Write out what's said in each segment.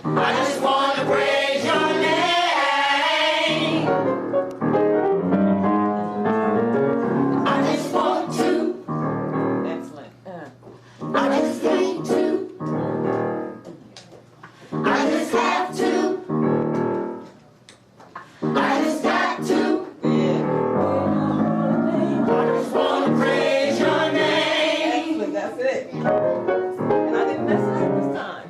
I just want to praise your name. I just want to. Excellent. I just need to. I just have to. I just got to. I just want to praise your name. Excellent. That's it. And I didn't mess it up this time.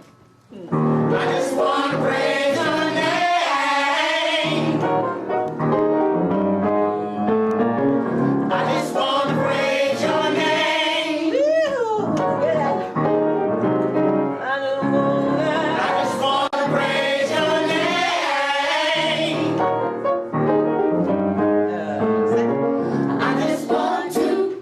I just want to praise your name. I just want to praise your name. Yeah. I just want to praise your name. I just want to.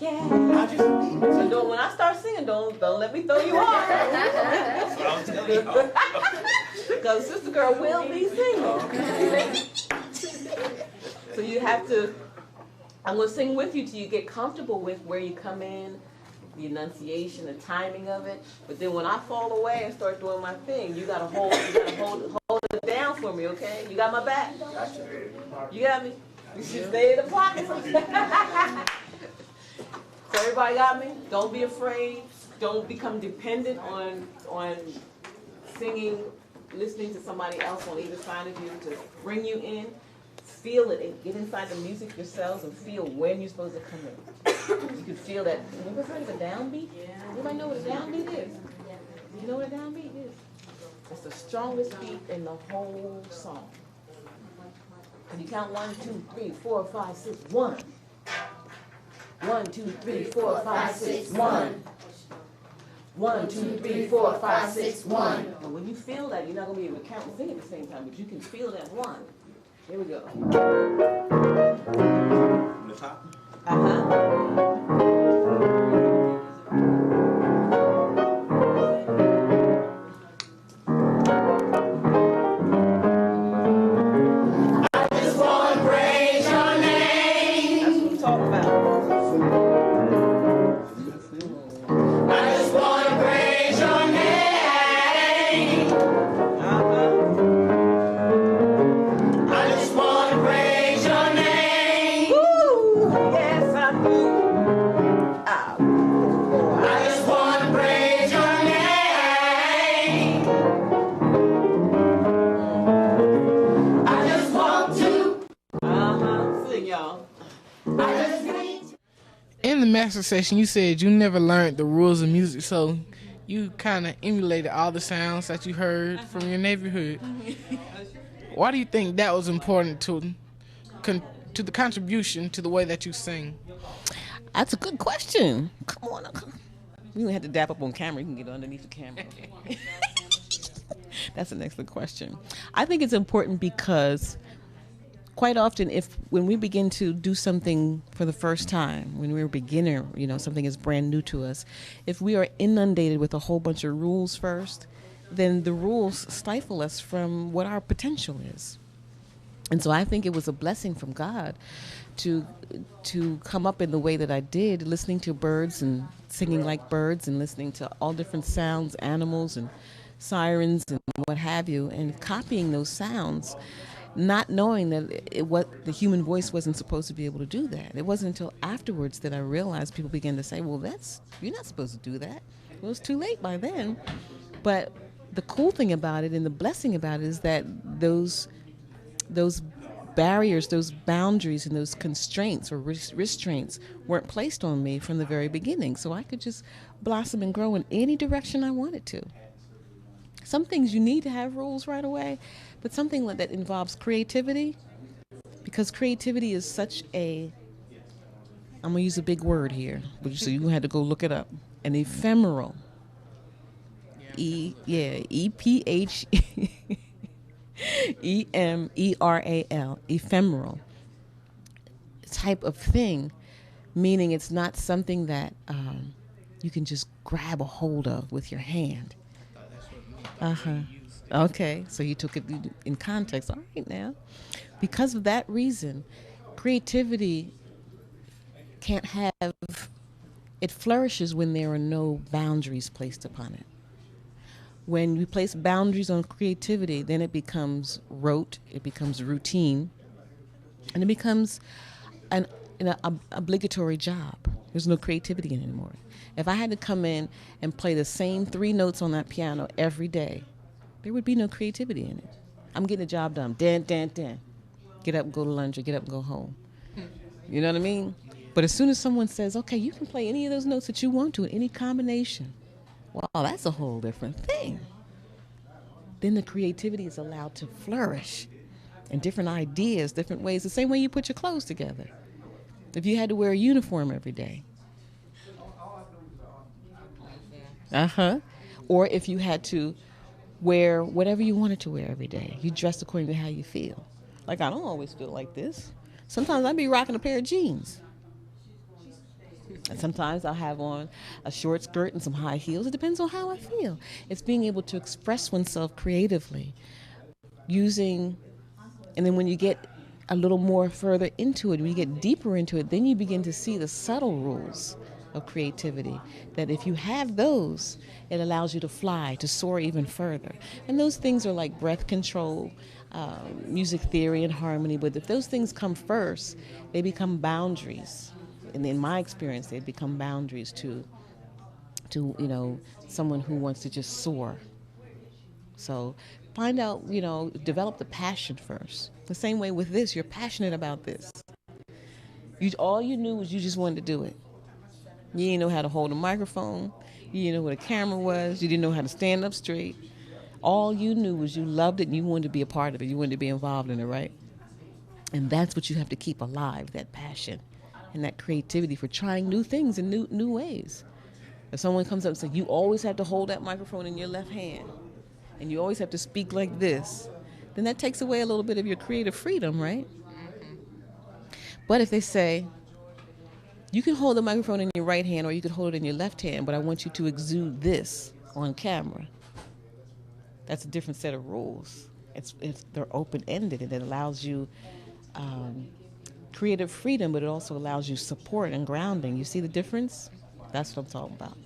Yeah. I just need to. So when I start singing, don't let me throw you off. That's what I was telling you. Because Sister Girl will be singing. So you have to, I'm going to sing with you till you get comfortable with where you come in, the enunciation, the timing of it. But then when I fall away and start doing my thing, you got to hold it down for me, okay? You got my back? Gotcha. You got me? You should stay in the pocket. So everybody got me? Don't be afraid. Don't become dependent on singing, listening to somebody else on either side of you to bring you in. Feel it and get inside the music yourselves and feel when you're supposed to come in. You can feel that. You ever heard of a downbeat? Anybody know what a downbeat is? You know what a downbeat is? It's the strongest beat in the whole song. Can you count 1, 2, 3, 4, 5, 6, 1? 1, 2, 3, 4, 5, 6, 1. 1, 2, 3, 4, 5, 6, 1. And when you feel that, you're not going to be able to count and sing at the same time, but you can feel that 1. Here we go. From the top? I just want to praise your name. That's what I'm talking about. I just want to praise your name. I just want to praise your name. Woo! Yes, I do. I just want to praise your name. I just want to. Sing, y'all. I just need to. In the master session, you said you never learned the rules of music, so you kind of emulated all the sounds that you heard from your neighborhood. Why do you think that was important to the contribution to the way that you sing? That's a good question. Come on. You don't have to dap up on camera. You can get underneath the camera. That's an excellent question. I think it's important because quite often when we begin to do something for the first time, when we're a beginner, something is brand new to us, if we are inundated with a whole bunch of rules first, then the rules stifle us from what our potential is. And so I think it was a blessing from God to come up in the way that I did, listening to birds and singing like birds and listening to all different sounds, animals and sirens and what have you, and copying those sounds, not knowing that what the human voice wasn't supposed to be able to do that. It wasn't until afterwards that I realized people began to say, well, you're not supposed to do that. Well, it was too late by then. But the cool thing about it and the blessing about it is that those barriers, those boundaries, and those constraints or restraints weren't placed on me from the very beginning. So I could just blossom and grow in any direction I wanted to. Some things you need to have rules right away, but something that involves creativity, because creativity is such I'm going to use a big word here, so you had to go look it up, an ephemeral, EPHEMERAL, ephemeral type of thing, meaning it's not something that you can just grab a hold of with your hand. Okay, so you took it in context. All right, now. Because of that reason, creativity it flourishes when there are no boundaries placed upon it. When we place boundaries on creativity, then it becomes rote, it becomes routine, and it becomes an obligatory job. There's no creativity in it anymore. If I had to come in and play the same 3 notes on that piano every day, there would be no creativity in it. I'm getting the job done. Dan, dan, dan. Get up and go to lunch or get up and go home. You know what I mean? But as soon as someone says, okay, you can play any of those notes that you want to in any combination, well, that's a whole different thing. Then the creativity is allowed to flourish and different ideas, different ways, the same way you put your clothes together. If you had to wear a uniform every day. Or if you had to wear whatever you wanted to wear every day. You dressed according to how you feel. Like, I don't always feel like this. Sometimes I'd be rocking a pair of jeans. And sometimes I'll have on a short skirt and some high heels. It depends on how I feel. It's being able to express oneself creatively using, and then when you get a little more further into it, when you get deeper into it, then you begin to see the subtle rules of creativity, that if you have those, it allows you to fly, to soar even further. And those things are like breath control, music theory and harmony, but if those things come first, they become boundaries. And in my experience, they become boundaries to someone who wants to just soar. So find out, develop the passion first. The same way with this, you're passionate about this. All you knew was you just wanted to do it. You didn't know how to hold a microphone. You didn't know what a camera was. You didn't know how to stand up straight. All you knew was you loved it and you wanted to be a part of it. You wanted to be involved in it, right? And that's what you have to keep alive, that passion and that creativity for trying new things in new ways. If someone comes up and says, you always have to hold that microphone in your left hand and you always have to speak like this, then that takes away a little bit of your creative freedom, right? Mm-hmm. But if they say, you can hold the microphone in your right hand or you can hold it in your left hand, but I want you to exude this on camera. That's a different set of rules. They're open-ended, and it allows you creative freedom, but it also allows you support and grounding. You see the difference? That's what I'm talking about.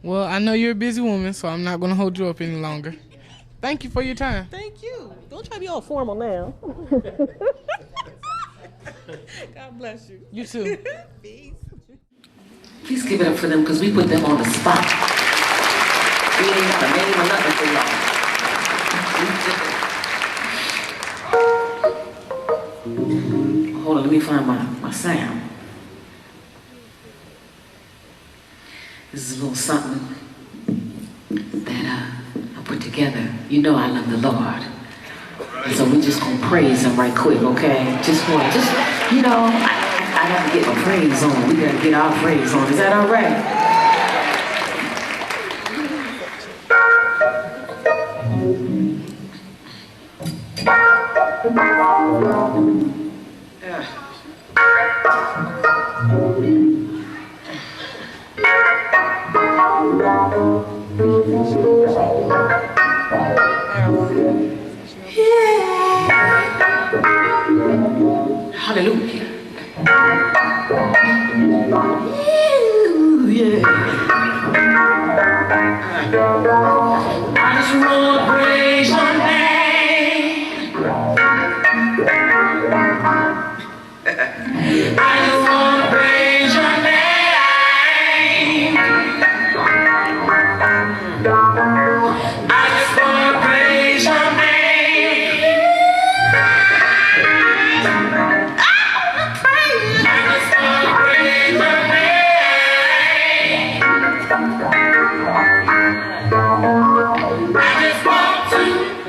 Well, I know you're a busy woman, so I'm not going to hold you up any longer. Thank you for your time. Thank you. Don't try to be all formal now. God bless you. You too. Peace. Please give it up for them because we put them on the spot. We ain't got a name or nothing for y'all. Hold on, let me find my sound. This is a little something that I put together. You know I love the Lord. And so we just gonna praise him right quick, okay? I have to get my praise on. We gotta get our praise on. Is that all right? Hallelujah. Yeah. I just want to praise your name. I just want to praise your name. I just want to praise your name. I just want to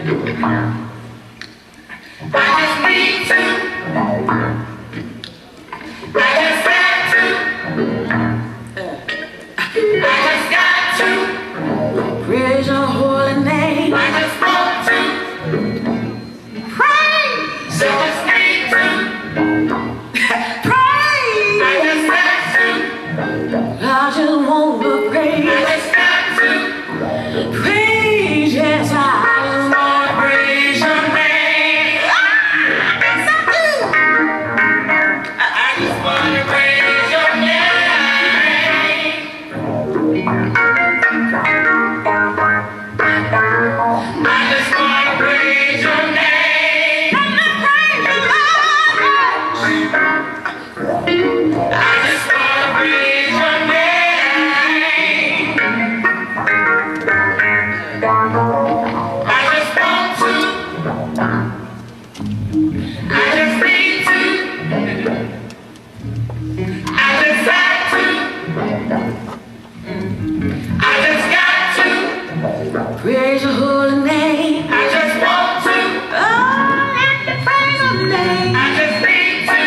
Praise your holy name. I just want to. Oh, let me praise your name. I just need to.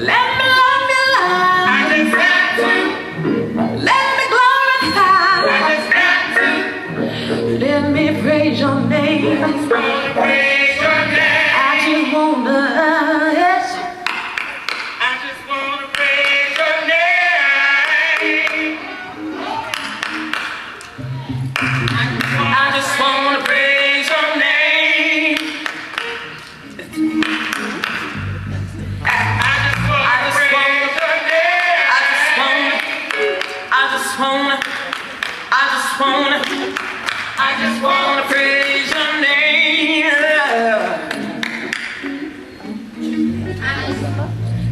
Let me love you, Lord. I just got to. Let me glorify. I just got to. Let me praise your name. I just want to praise your name. I just want to. Yes. I just want to praise your name. I just want to praise your name. I just want to praise your name. I just want to praise your name.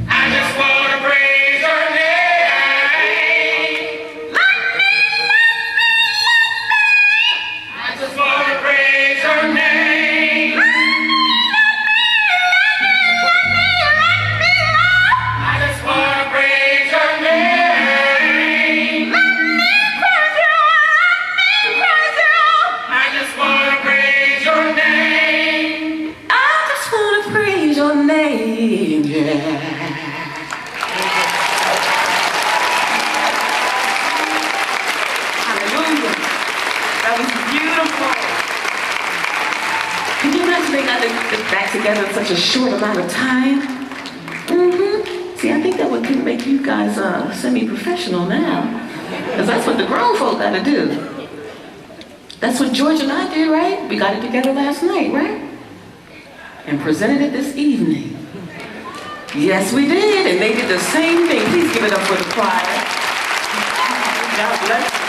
I just want to praise your name. I just want to praise your name. I just want to praise your name. I just want to praise your name. I just want to praise your name. Yeah. Hallelujah. That was beautiful. Can you imagine they got this back together in such a short amount of time? See, I think that would make you guys semi-professional now. Because that's what the grown folk got to do. That's what George and I did, right? We got it together last night, right? And presented it this evening. Yes, we did. And they did the same thing. Please give it up for the choir. God bless you.